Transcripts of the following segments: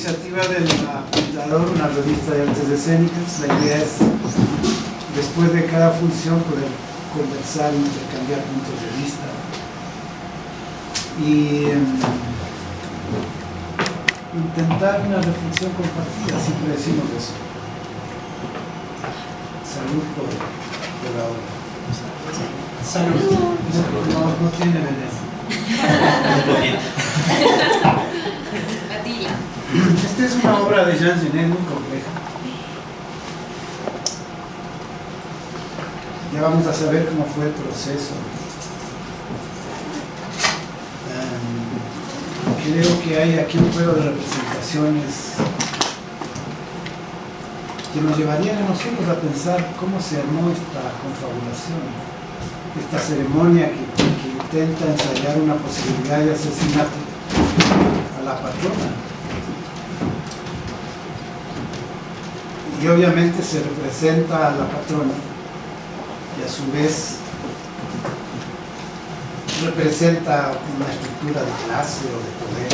iniciativa del Apuntador, una revista de artes escénicas. La idea es, después de cada función, poder conversar, intercambiar puntos de vista. Y intentar una reflexión compartida, siempre decimos eso. Salud por la obra. Salud. No tiene veneno. Esta es una obra de Jean Genet muy compleja. Ya vamos a saber cómo fue el proceso. Creo que hay aquí un juego de representaciones que nos llevarían a nosotros a pensar cómo se armó esta confabulación, esta ceremonia que intenta ensayar una posibilidad de asesinato a la patrona. Y obviamente se representa a la patrona y a su vez representa una estructura de clase o de poder.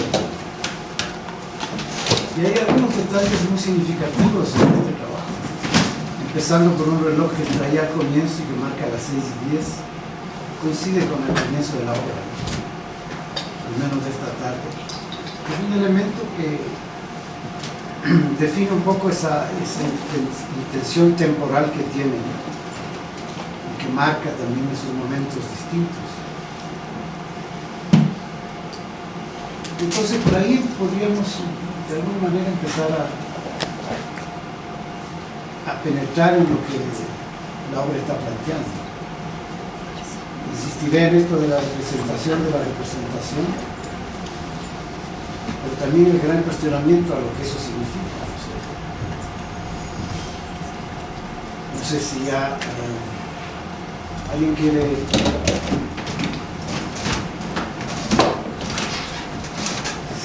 Y hay algunos detalles muy significativos en este trabajo, empezando por un reloj que traía al comienzo y que marca las 6:10, coincide con el comienzo de la obra, al menos de esta tarde. Es un elemento que define un poco esa intención temporal que tiene, ¿no? Y que marca también esos momentos distintos. Entonces por ahí podríamos de alguna manera empezar a penetrar en lo que la obra está planteando. Insistiré en esto de la representación de la representación, pero también el gran cuestionamiento a lo que eso significa. No sé si ya alguien quiere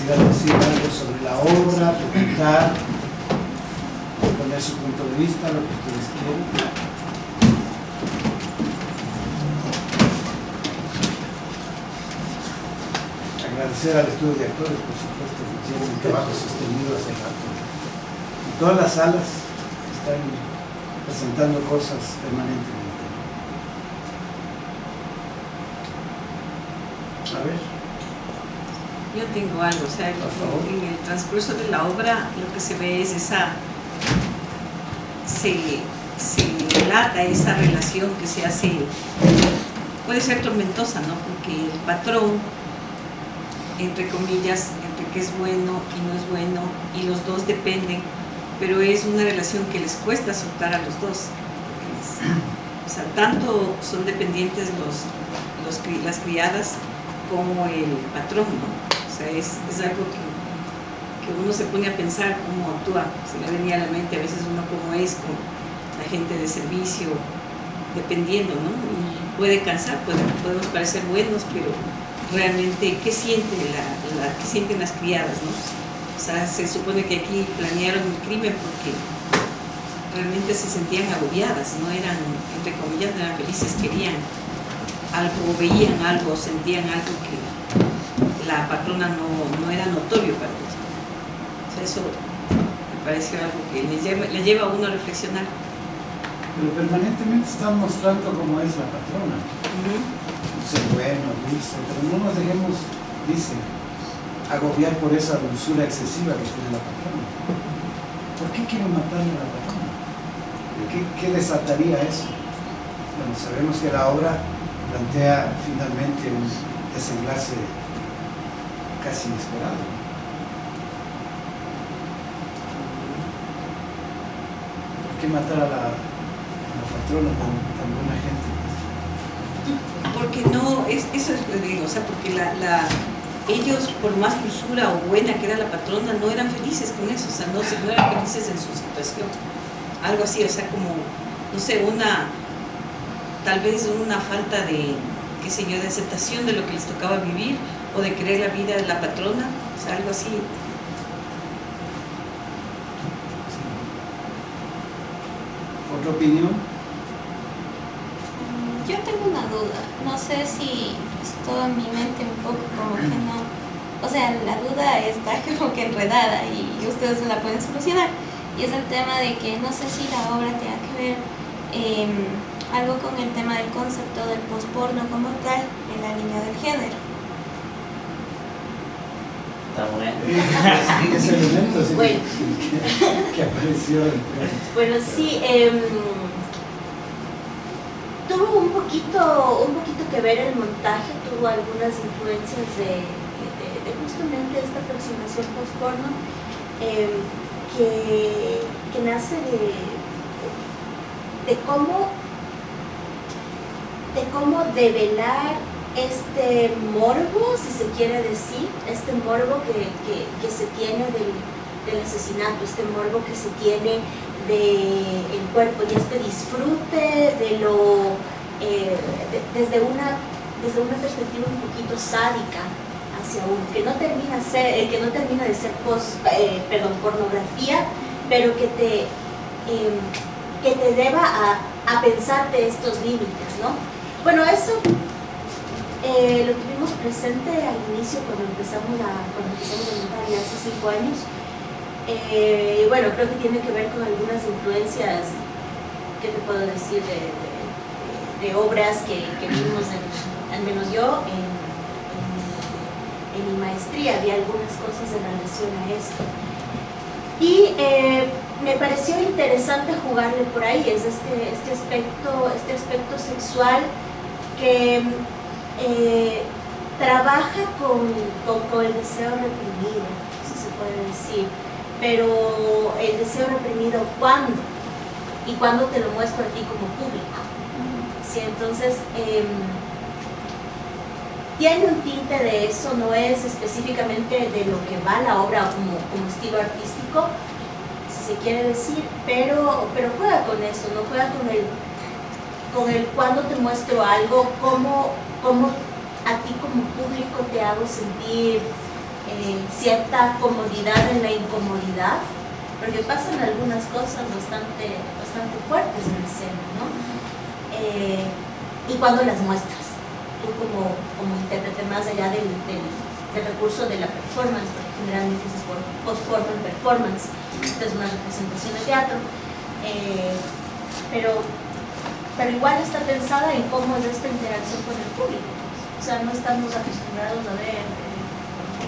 decir algo sobre la obra, preguntar, poner su punto de vista, lo que ustedes quieran. Agradecer al estudio de actores, por supuesto, que tienen un trabajo sostenido hace rato. Y todas las salas están presentando cosas permanentemente. A ver. Yo tengo algo, o sea, en el transcurso de la obra lo que se ve es se relata esa relación que se hace, puede ser tormentosa, ¿no? Porque el patrón, entre comillas, entre que es bueno y no es bueno, y los dos dependen, pero es una relación que les cuesta soltar a los dos. O sea, tanto son dependientes las criadas como el patrón, ¿no? O sea, es algo que uno se pone a pensar cómo actúa, se le venía a la mente a veces uno cómo es con la gente de servicio, dependiendo, ¿no? Y puede cansar, podemos parecer buenos, pero realmente, ¿qué sienten qué sienten las criadas, ¿no? O sea, se supone que aquí planearon el crimen porque realmente se sentían agobiadas, no eran, entre comillas, no eran felices, querían algo, veían algo, sentían algo que la patrona no era notorio para ellos. O sea, eso me pareció algo que le lleva a uno a reflexionar. Pero permanentemente están mostrando cómo es la patrona. Ser bueno, dulce, pero no nos dejemos, dice, agobiar por esa dulzura excesiva que tiene la patrona. ¿Por qué quieren matarle a la patrona? ¿Qué desataría eso? Bueno, sabemos que la obra plantea finalmente un desenlace casi inesperado. ¿Por qué matar a la patrona tan buena gente? Porque no, eso es lo que digo, o sea, porque ellos, por más dulzura o buena que era la patrona, no eran felices con eso, o sea, no eran felices en su situación. Algo así, o sea, como, no sé, tal vez una falta de, qué sé yo, de aceptación de lo que les tocaba vivir, o de querer la vida de la patrona, o sea, algo así. ¿Otra opinión? Yo tengo una duda, no sé si esto en mi mente un poco como que no o sea, la duda está como que enredada y ustedes la pueden solucionar. Y es el tema de que no sé si la obra tenga que ver algo con el tema del concepto del posporno como tal en la línea del género. Está bueno. Y ese elemento sí, Bueno. que apareció. Bueno, sí, tuvo un poquito que ver el montaje, tuvo algunas influencias de justamente esta aproximación post-porno que nace de cómo develar este morbo, si se quiere decir, este morbo que se tiene del asesinato, este morbo que se tiene del cuerpo y este disfrute de lo desde una perspectiva un poquito sádica hacia uno, que no termina de ser pornografía, pero que te lleva a pensarte estos límites, ¿no? Bueno, eso lo tuvimos presente al inicio cuando empezamos a montar ya hace 5 años. Bueno, creo que tiene que ver con algunas influencias, ¿qué te puedo decir? De obras que vimos, al menos yo, en mi maestría, había algunas cosas en relación a esto. Y me pareció interesante jugarle por ahí, es este aspecto sexual que trabaja con el deseo reprimido, si se puede decir. Pero el deseo reprimido, ¿cuándo? Y cuándo te lo muestro a ti como público. ¿Sí? Entonces, tiene un tinte de eso, no es específicamente de lo que va la obra como estilo artístico, si se quiere decir, pero juega con eso, no juega con el cuándo te muestro algo, cómo a ti como público te hago sentir cierta comodidad en la incomodidad, porque pasan algunas cosas bastante fuertes en la escena, ¿no? Y cuando las muestras, tú como intérprete, más allá del recurso de la performance, porque generalmente es post-porno performance, esta es una representación de teatro, pero igual está pensada en cómo es esta interacción con el público. O sea, no estamos acostumbrados a ver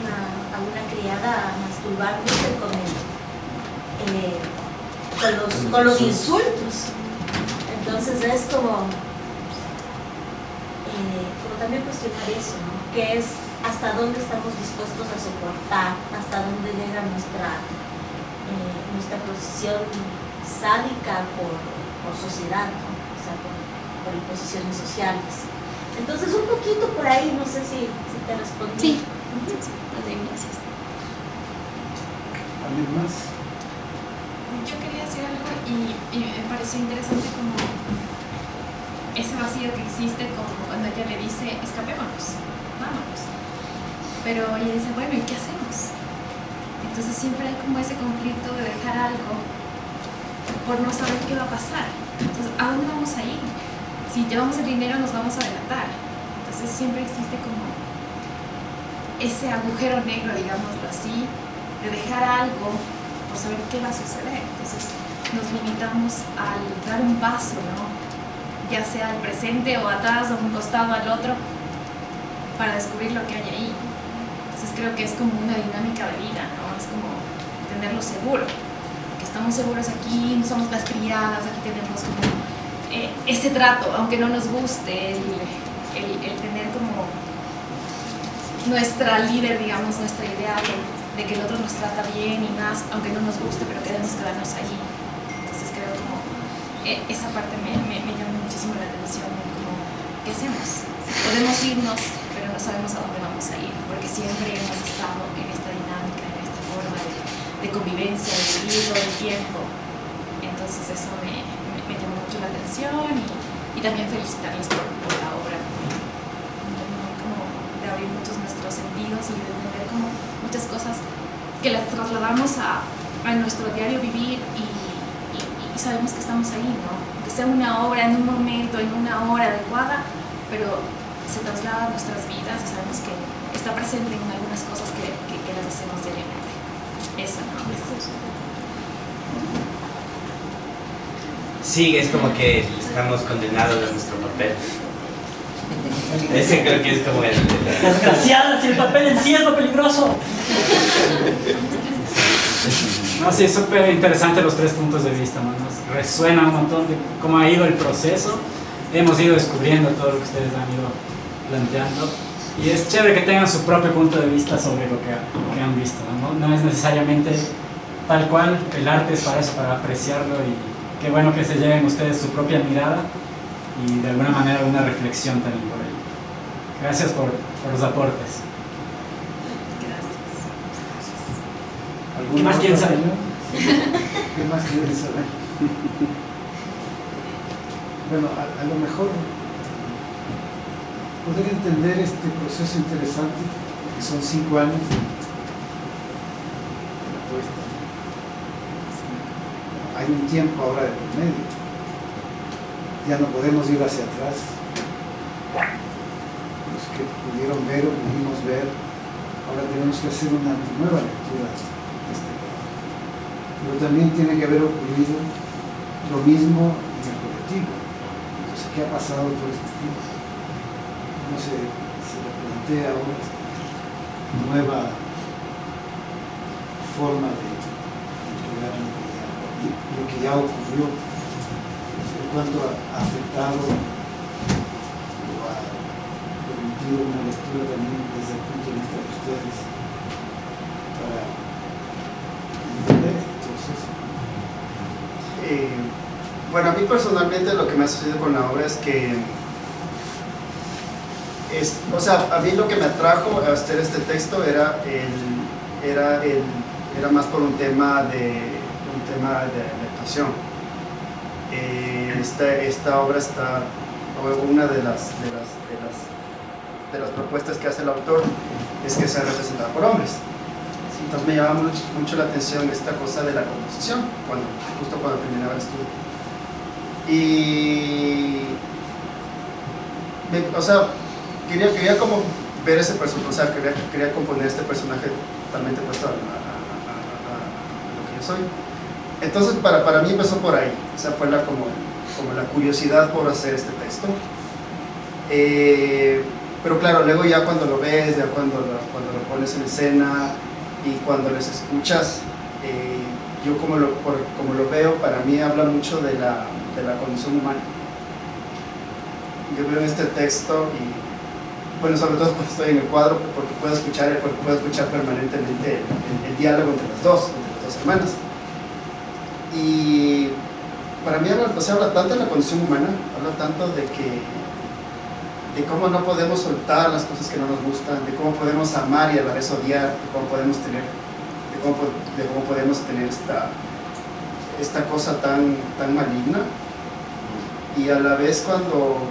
a una criada masturbándose con los insultos. Entonces es como también cuestionar eso, ¿no? Que es hasta dónde estamos dispuestos a soportar, hasta dónde llega nuestra posición sádica por sociedad, ¿no? O sea, por imposiciones sociales. Entonces un poquito por ahí, no sé si te respondí. Sí. Gracias. ¿Alguien más? Yo quería decir algo y me pareció interesante como ese vacío que existe como cuando ella le dice escapémonos, vámonos, pero ella dice bueno, ¿y qué hacemos? Entonces siempre hay como ese conflicto de dejar algo por no saber qué va a pasar. Entonces, ¿a dónde vamos a ir? Si llevamos el dinero nos vamos a delatar. Entonces siempre existe como ese agujero negro, digámoslo así, de dejar algo por saber qué va a suceder. Entonces nos limitamos al dar un paso, ¿no? Ya sea al presente o atrás o un costado al otro, para descubrir lo que hay ahí. Entonces creo que es como una dinámica de vida, ¿no? Es como tenerlo seguro, que estamos seguros aquí, somos las criadas, aquí tenemos como ese trato, aunque no nos guste, el tener como nuestra líder, digamos, nuestra idea de que el otro nos trata bien y más, aunque no nos guste, pero queremos quedarnos allí. Entonces creo como esa parte me llama muchísimo la atención, como, ¿qué hacemos? Podemos irnos, pero no sabemos a dónde vamos a ir, porque siempre hemos estado en esta dinámica, en esta forma de convivencia, de vivir todo el tiempo. Entonces eso me llamó mucho la atención y también felicitarles por la obra, como de abrir muchos nuestros sentidos y de entender como muchas cosas que las trasladamos a nuestro diario vivir y sabemos que estamos ahí, ¿no? Que sea una obra en un momento, en una hora adecuada, pero se traslada a nuestras vidas y sabemos que está presente en algunas cosas que las hacemos diariamente. Eso, ¿no? Sí, es como que estamos condenados a nuestro papel. Ese creo que es como el... Desgraciadas, el papel en sí es lo peligroso. No, sí, es súper interesante los tres puntos de vista, ¿no? Nos resuena un montón de cómo ha ido el proceso. Hemos ido descubriendo todo lo que ustedes han ido planteando. Y es chévere que tengan su propio punto de vista sobre lo que han visto, ¿no? No es necesariamente tal cual, el arte es para eso, para apreciarlo, y qué bueno que se lleven ustedes su propia mirada y de alguna manera una reflexión también por ello. Gracias por los aportes. ¿Alguna ¿Qué más quieren otra saber? opinión? ¿Qué más quieren saber? Bueno, a lo mejor poder entender este proceso interesante, que son 5 años de apuesta. Hay un tiempo ahora de por medio. Ya no podemos ir hacia atrás. Los que pudieron ver o pudimos ver, ahora tenemos que hacer una nueva lectura de este tema. Pero también tiene que haber ocurrido lo mismo en el colectivo. Entonces, ¿qué ha pasado todo este tiempo? ¿Cómo se le plantea ahora esta nueva forma de entregar lo que ya ocurrió? ¿Cuánto ha afectado o ha permitido una lectura también desde el punto de vista de ustedes para entender este proceso? Bueno, a mí personalmente lo que me ha sucedido con la obra es que o sea, a mí lo que me atrajo a hacer este texto era más por un tema de actuación. Esta obra está, una de las propuestas que hace el autor es que sea representada por hombres. Entonces me llama mucho la atención esta cosa de la composición, justo cuando terminaba el estudio. Y o sea, quería como ver ese personaje, o sea, quería componer este personaje totalmente puesto a lo que yo soy. Entonces para mí empezó por ahí, o sea, fue como la curiosidad por hacer este texto. Pero claro, luego ya cuando lo ves, ya cuando lo pones en escena y cuando les escuchas, yo como lo veo, para mí habla mucho de la condición humana. Yo veo en este texto y, bueno, sobre todo cuando estoy en el cuadro, porque puedo escuchar permanentemente el diálogo entre las dos hermanas. Y para mí habla tanto de la condición humana, habla tanto de cómo no podemos soltar las cosas que no nos gustan, de cómo podemos amar y a la vez odiar, de cómo podemos tener esta cosa tan maligna. Y a la vez cuando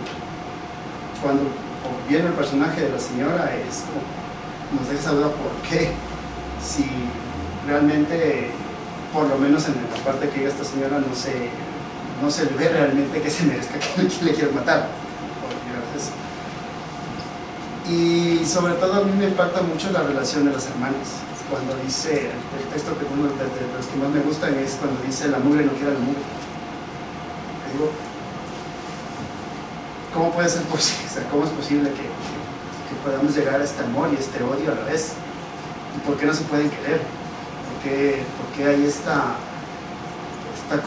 viene el personaje de la señora, es como, nos deja esa duda por qué, si realmente, por lo menos en la parte que diga esta señora, no se le ve realmente que se merezca que le quiera matar. Y sobre todo a mí me impacta mucho la relación de las hermanas. Cuando dice, el texto que uno de los que más me gustan es cuando dice la mugre no quiere la mugre. Digo, ¿cómo puede ser posible? O sea, ¿cómo es posible que podamos llegar a este amor y este odio a la vez? ¿Y por qué no se pueden querer? ¿Por qué hay esta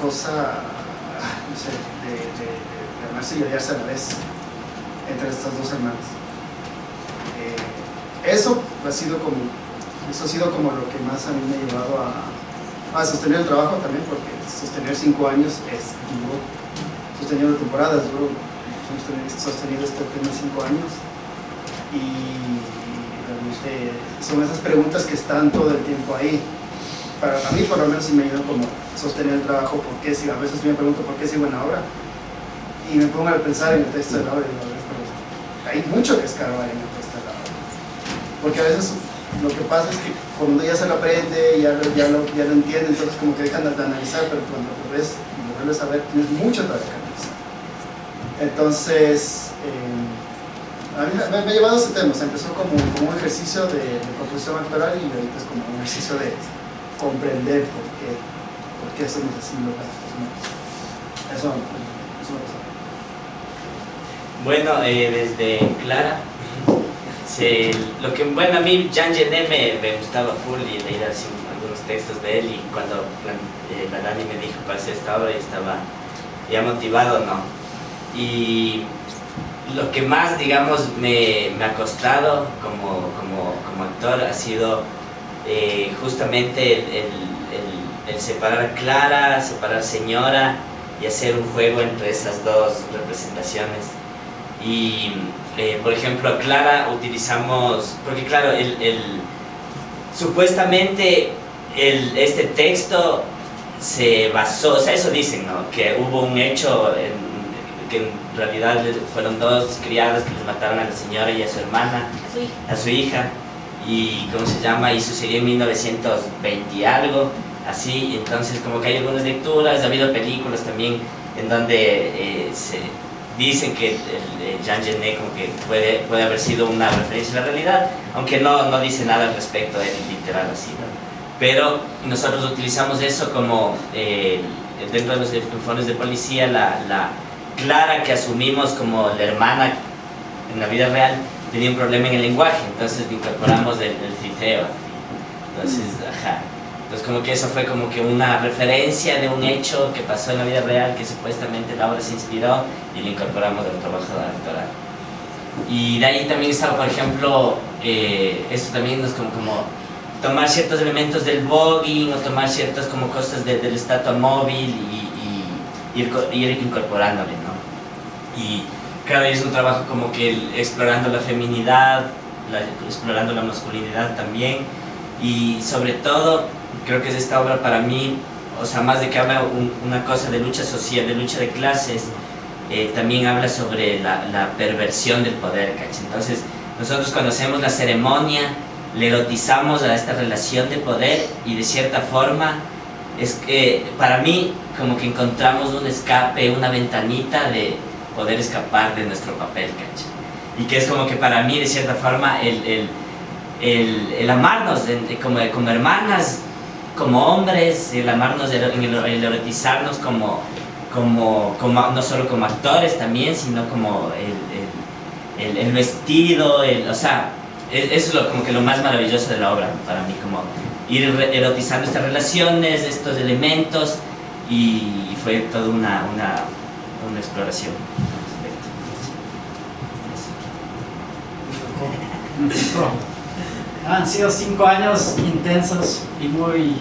cosa, no sé, de amarse y odiarse a la vez entre estas dos hermanas? Eso ha sido como lo que más a mí me ha llevado a sostener el trabajo también, porque sostener 5 años es duro, sosteniendo temporadas es duro, sostenido este tema 5 años, y realmente son esas preguntas que están todo el tiempo ahí. Para mí por lo menos sí me ayuda como sostener el trabajo, porque si a veces me pregunto por qué sigo en la obra y me pongo a pensar en el texto de la obra y digo, hay mucho que escarbar en el texto de la obra, porque a veces lo que pasa es que cuando ya se lo aprende, ya lo entiende, entonces como que dejan de analizar, pero cuando lo ves y lo vuelves a ver, tienes mucho todavía que analizar. Entonces, A mí me ha llevado a ese tema, o sea, empezó como un ejercicio de composición actoral y ahorita es como un ejercicio de comprender por qué somos así los personajes. Eso me pasó. Bueno, desde Clara, bueno, a mí Jean Genet me gustaba full y leí así algunos textos de él, y cuando la Dani me dijo para hacer esta obra, yo estaba ya motivado, ¿no? Y lo que más, digamos, me ha costado como actor ha sido justamente el separar a Clara, separar a Señora y hacer un juego entre esas dos representaciones. Y por ejemplo, a Clara utilizamos, porque claro, supuestamente este texto se basó, o sea, eso dicen, ¿no? Que hubo un hecho que en realidad fueron dos criados que les mataron a la señora y a su hermana, a su hija, y ¿cómo se llama? Y sucedió en 1920 y algo, así. Entonces como que hay algunas lecturas, ha habido películas también en donde se dicen que Jean Genet como que puede haber sido una referencia a la realidad, aunque no dice nada al respecto de literal así, ¿no? Pero nosotros utilizamos eso como dentro de los informes de policía, la Clara que asumimos como la hermana en la vida real tenía un problema en el lenguaje, entonces incorporamos el citeo. Entonces, entonces como que eso fue como que una referencia de un hecho que pasó en la vida real, que supuestamente la obra se inspiró, y lo incorporamos al trabajo actoral. Y de ahí también estaba, por ejemplo, esto también es como tomar ciertos elementos del voguing o tomar ciertas como cosas del estatua móvil y ir incorporándole, ¿no? Y claro, es un trabajo como que explorando la feminidad, explorando la masculinidad también, y sobre todo creo que es esta obra para mí, o sea, más de que habla una cosa de lucha social, de lucha de clases, también habla sobre la perversión del poder, ¿cachai? Entonces nosotros cuando hacemos la ceremonia le erotizamos a esta relación de poder, y de cierta forma es que para mí como que encontramos un escape, una ventanita de poder escapar de nuestro papel, ¿cachai? Y que es como que para mí de cierta forma el amarnos como hermanas, como hombres, el amarnos, el erotizarnos como no solo como actores también, sino como el vestido, o sea, eso es como que lo más maravilloso de la obra para mí, como ir erotizando estas relaciones, estos elementos, y fue toda una exploración al respecto. Han sido 5 años intensos y muy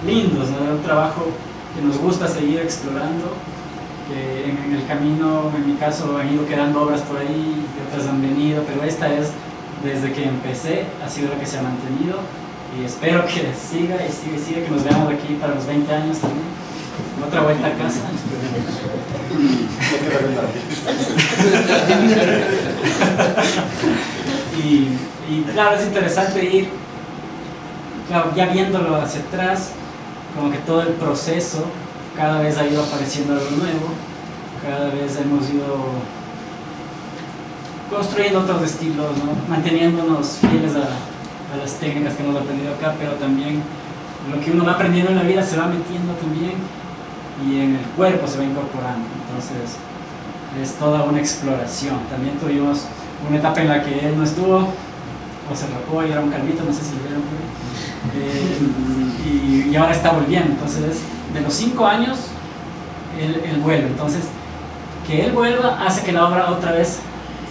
lindos, ¿no? Un trabajo que nos gusta seguir explorando, que en el camino, en mi caso, han ido quedando obras por ahí y otras han venido, pero esta es, desde que empecé, ha sido lo que se ha mantenido, y espero que siga y siga, que nos veamos aquí para los 20 años también, otra vuelta a casa. Y claro, es interesante ir, claro, ya viéndolo hacia atrás, como que todo el proceso, cada vez ha ido apareciendo algo nuevo, cada vez hemos ido construyendo otros estilos, ¿no? Manteniéndonos fieles a las técnicas que hemos aprendido acá, pero también lo que uno va aprendiendo en la vida se va metiendo también, y en el cuerpo se va incorporando. Entonces es toda una exploración. También tuvimos una etapa en la que él no estuvo, o se rapó y era un calvito, no sé si lo vieron por ahí. Y ahora está volviendo. Entonces de los 5 años él vuelve. Entonces que él vuelva hace que la obra otra vez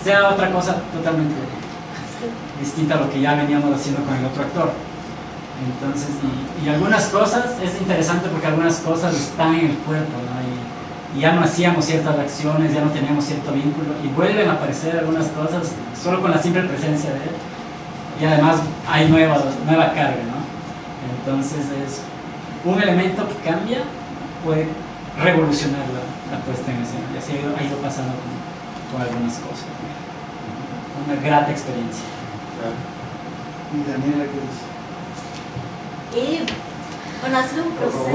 sea otra cosa totalmente distinta a lo que ya veníamos haciendo con el otro actor. Entonces, y algunas cosas, es interesante porque algunas cosas están en el cuerpo, ¿no? Y ya no hacíamos ciertas acciones, ya no teníamos cierto vínculo, y vuelven a aparecer algunas cosas solo con la simple presencia de él, y además hay nueva carga, ¿no? Entonces es un elemento que cambia, puede revolucionar la puesta en escena, y así ha ido pasando con algunas cosas. Una grata experiencia. Y Daniela, ¿qué dice? Y bueno, ha sido un proceso.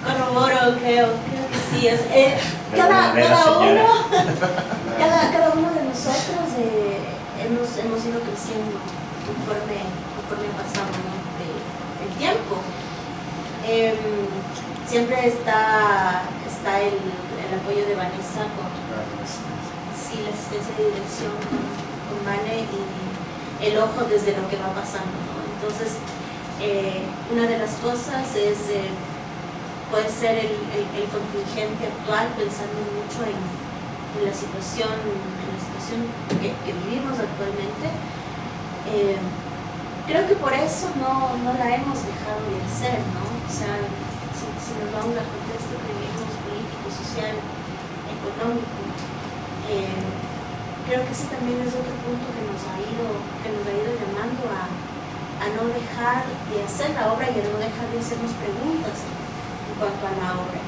Corroboro, creo que sí. Cada uno nosotros hemos ido creciendo conforme ha pasado, ¿no? el tiempo. Siempre está el apoyo de Vanessa con sí, la asistencia de dirección con Vane y el ojo desde lo que va pasando, ¿no? Entonces, una de las cosas es, puede ser el contingente actual, pensando mucho en la situación que vivimos actualmente. Creo que por eso no la hemos dejado de hacer, ¿no? O sea, si nos vamos al contexto que vivimos político, social, económico, creo que ese también es otro punto que nos ha ido llamando a no dejar de hacer la obra y a no dejar de hacernos preguntas en cuanto a la obra.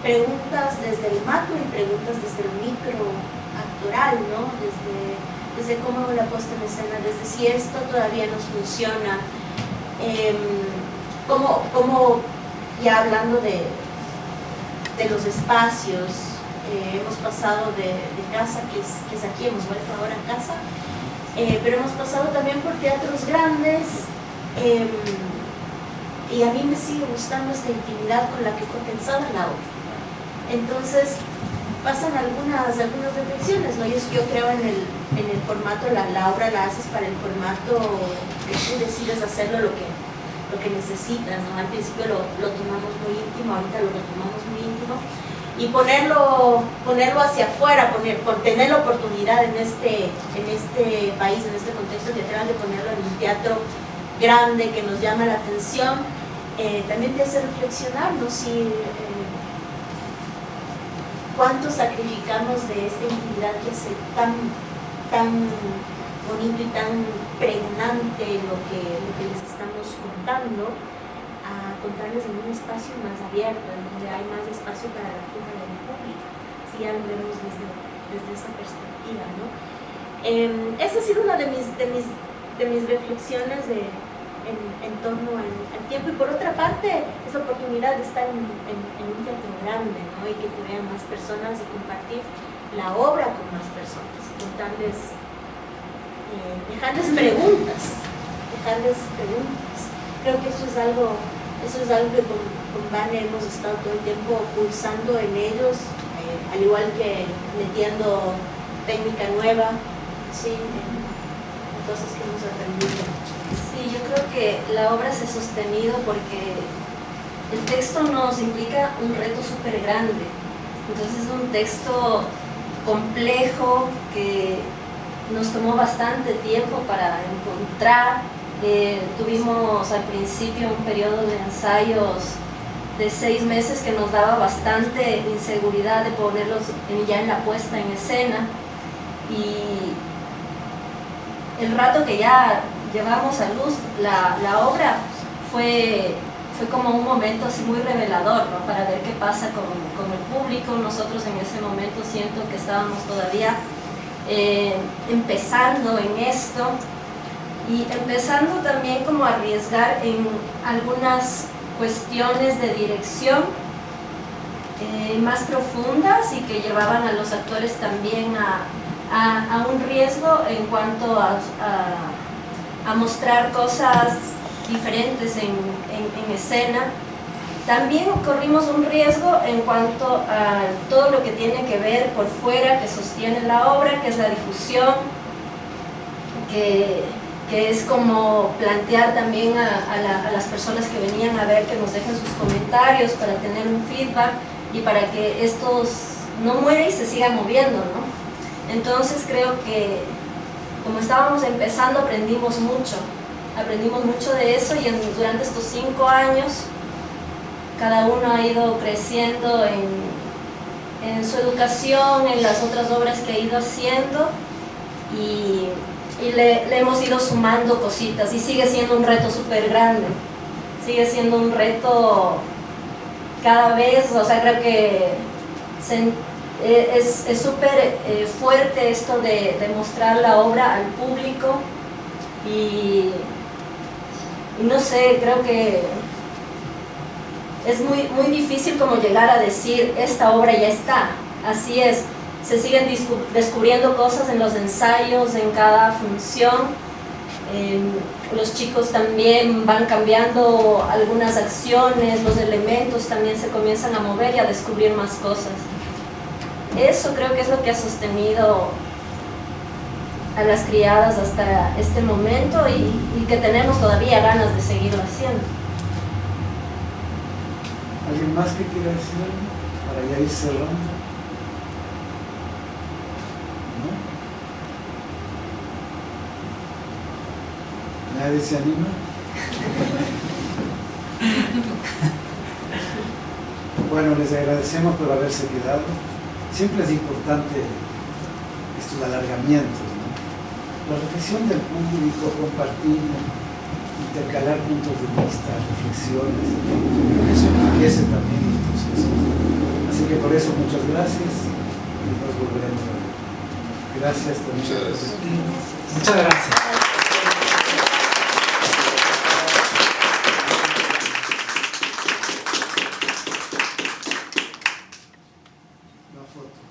Preguntas desde el macro y preguntas desde el micro actoral, ¿no? Desde cómo la puesta en escena, desde si esto todavía nos funciona, como ya hablando de los espacios, hemos pasado de casa, que es aquí, hemos vuelto ahora a casa, pero hemos pasado también por teatros grandes, y a mí me sigue gustando esta intimidad con la que fue pensada la obra. Entonces pasan algunas reflexiones, ¿no? Yo creo en el formato, la obra la haces para el formato que tú decides hacerlo lo que necesitas, ¿no? Al principio lo tomamos muy íntimo, ahorita lo tomamos muy íntimo, y ponerlo hacia afuera, tener la oportunidad en este país, en este contexto teatral, de ponerlo en un teatro grande que nos llama la atención, también te hace reflexionar, ¿no? Si cuánto sacrificamos de esta intimidad que hace tan bonito y tan pregnante lo que les estamos contando, a contarles en un espacio más abierto, en donde hay más espacio para la fuga del público, si ya lo vemos desde esa perspectiva, ¿no? Esa ha sido una de mis reflexiones en torno al tiempo, y por otra parte es la oportunidad de estar en un teatro grande, ¿no? Y que te vean más personas y compartir la obra con más personas, contarles, dejarles preguntas. Creo que eso es algo que con Vane hemos estado todo el tiempo pulsando en ellos, al igual que metiendo técnica nueva, sí, en cosas que hemos aprendido. Sí, yo creo que la obra se ha sostenido porque el texto nos implica un reto súper grande. Entonces es un texto complejo que nos tomó bastante tiempo para encontrar. Tuvimos al principio un periodo de ensayos de 6 meses que nos daba bastante inseguridad de ponerlos ya en la puesta en escena, y el rato que ya llevamos a luz la obra fue como un momento así muy revelador, ¿no? Para ver qué pasa con el público. Nosotros en ese momento siento que estábamos todavía empezando en esto, y empezando también como a arriesgar en algunas cuestiones de dirección más profundas, y que llevaban a los actores también a un riesgo en cuanto a mostrar cosas diferentes en escena. También corrimos un riesgo en cuanto a todo lo que tiene que ver por fuera, que sostiene la obra, que es la difusión, que es como plantear también a las personas que venían a ver que nos dejen sus comentarios para tener un feedback y para que estos no muera y se siga moviendo, ¿no? Entonces creo que como estábamos empezando aprendimos mucho de eso, y durante estos 5 años cada uno ha ido creciendo en su educación, en las otras obras que ha ido haciendo, y le hemos ido sumando cositas, y sigue siendo un reto súper grande, sigue siendo un reto cada vez. O sea, creo que es súper fuerte esto de mostrar la obra al público, y no sé, creo que es muy difícil como llegar a decir esta obra ya está, así es. se siguen descubriendo cosas en los ensayos, en cada función. Los chicos también van cambiando algunas acciones, los elementos también se comienzan a mover y a descubrir más cosas. Eso creo que es lo que ha sostenido a las criadas hasta este momento y que tenemos todavía ganas de seguirlo haciendo. ¿Alguien más que quiera decir algo para ya ir cerrando? ¿No? ¿Nadie se anima? Bueno, les agradecemos por haberse quedado. Siempre es importante estos alargamientos, ¿no? La reflexión del público, compartir, intercalar puntos de vista, reflexiones, eso enriquece también los procesos. Así que por eso muchas gracias y nos volveremos a ver. Gracias también. Muchas gracias. Muchas gracias. Una foto.